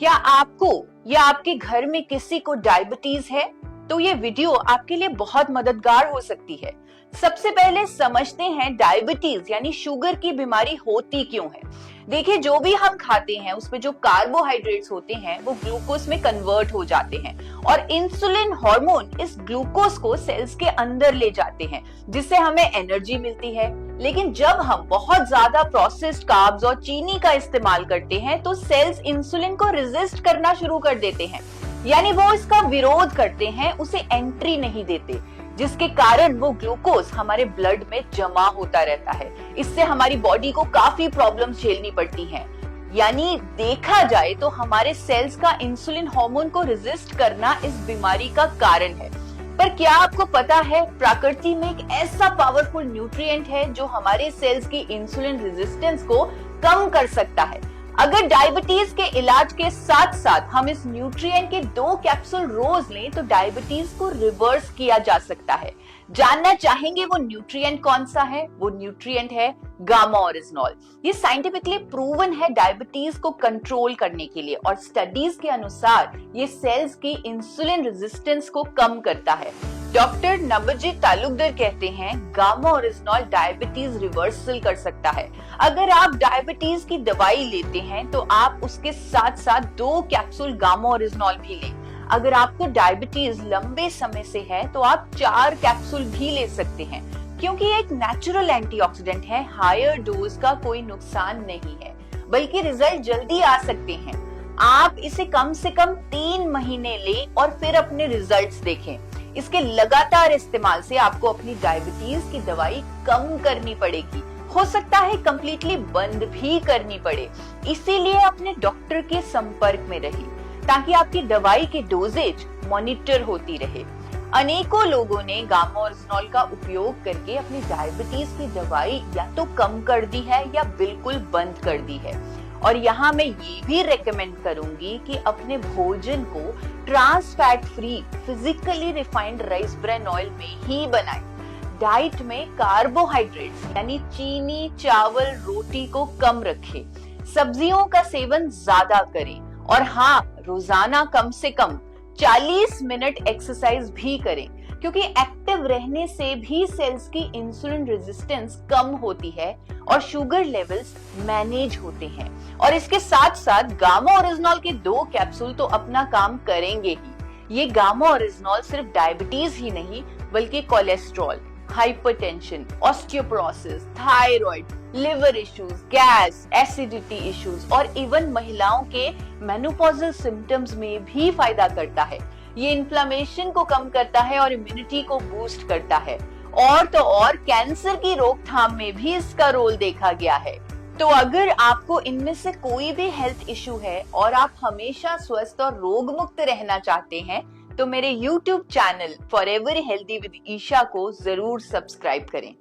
क्या आपको या आपके घर में किसी को डायबिटीज है? तो ये वीडियो आपके लिए बहुत मददगार हो सकती है। सबसे पहले समझते हैं डायबिटीज यानी शुगर की बीमारी होती क्यों है। देखिए, जो भी हम खाते हैं उसमें जो कार्बोहाइड्रेट्स होते हैं वो ग्लूकोज में कन्वर्ट हो जाते हैं और इंसुलिन हार्मोन इस ग्लूकोज को सेल्स के अंदर ले जाते हैं जिससे हमें एनर्जी मिलती है। लेकिन जब हम बहुत ज्यादा प्रोसेस्ड कार्ब्स और चीनी का इस्तेमाल करते हैं तो सेल्स इंसुलिन को रेजिस्ट करना शुरू कर देते हैं, यानी वो इसका विरोध करते हैं, उसे एंट्री नहीं देते, जिसके कारण वो ग्लूकोज हमारे ब्लड में जमा होता रहता है। इससे हमारी बॉडी को काफी प्रॉब्लम्स झेलनी पड़ती हैं। यानी देखा जाए तो हमारे सेल्स का इंसुलिन हार्मोन को रेजिस्ट करना इस बीमारी का कारण है। पर क्या आपको पता है, प्रकृति में एक ऐसा पावरफुल न्यूट्रिएंट है जो हमारे सेल्स की इंसुलिन रेजिस्टेंस को कम कर सकता है। अगर डायबिटीज के इलाज के साथ साथ हम इस न्यूट्रिएंट के 2 कैप्सूल रोज लें तो डायबिटीज को रिवर्स किया जा सकता है। जानना चाहेंगे वो न्यूट्रिएंट कौन सा है? वो न्यूट्रिएंट है गामा ओरिजिनॉल। ये साइंटिफिकली प्रूवन है डायबिटीज को कंट्रोल करने के लिए और स्टडीज के अनुसार ये सेल्स की इंसुलिन रेजिस्टेंस को कम करता है। डॉक्टर नबजीत तालुकदर कहते हैं गामा ओरिजिनॉल डायबिटीज रिवर्सल कर सकता है। अगर आप डायबिटीज की दवाई लेते हैं तो आप उसके साथ साथ 2 कैप्सूल गामा ओरिजिनॉल भी लें। अगर आपको डायबिटीज लंबे समय से है तो आप 4 कैप्सूल भी ले सकते हैं, क्योंकि ये एक नेचुरल एंटीऑक्सीडेंट है। हायर डोज का कोई नुकसान नहीं है, बल्कि रिजल्ट जल्दी आ सकते हैं। आप इसे कम से कम 3 महीने लें और फिर अपने रिजल्ट्स देखें। इसके लगातार इस्तेमाल से आपको अपनी डायबिटीज की दवाई कम करनी पड़ेगी, हो सकता है कंप्लीटली बंद भी करनी पड़े। इसीलिए अपने डॉक्टर के संपर्क में रहिए ताकि आपकी दवाई की डोजेज मॉनिटर होती रहे। अनेकों लोगों ने गामा ओरिजिनॉल का उपयोग करके अपनी डायबिटीज की दवाई या तो कम कर दी है या बिल्कुल बंद कर दी है। और यहाँ मैं ये भी रेकमेंड करूंगी कि अपने भोजन को trans fat free physically refined rice bran oil में ही बनाएं। डाइट में कार्बोहाइड्रेट्स यानी चीनी, चावल, रोटी को कम रखें। सब्जियों का सेवन ज्यादा करें और हाँ, रोजाना कम से कम 40 मिनट एक्सरसाइज भी करें, क्योंकि एक्टिव रहने से भी सेल्स की इंसुलिन रेजिस्टेंस कम होती है और शुगर लेवल्स मैनेज होते हैं। और इसके साथ साथ गामा ओरिजिनॉल के 2 कैप्सूल तो अपना काम करेंगे ही। ये गामा ओरिजिनॉल सिर्फ डायबिटीज ही नहीं बल्कि cholesterol, hypertension, osteoporosis, thyroid, liver issues, gas, acidity issues और इवन महिलाओं के मेनोपॉजल सिम्टम्स में भी फायदा करता है। ये इन्फ्लेमेशन को कम करता है और इम्यूनिटी को बूस्ट करता है। और तो और कैंसर की रोकथाम में भी इसका रोल देखा गया है। तो अगर आपको इनमें से कोई भी हेल्थ इश्यू है और आप हमेशा स्वस्थ और रोग मुक्त रहना चाहते हैं तो मेरे YouTube channel forever healthy with Isha को जरूर सब्सक्राइब करें।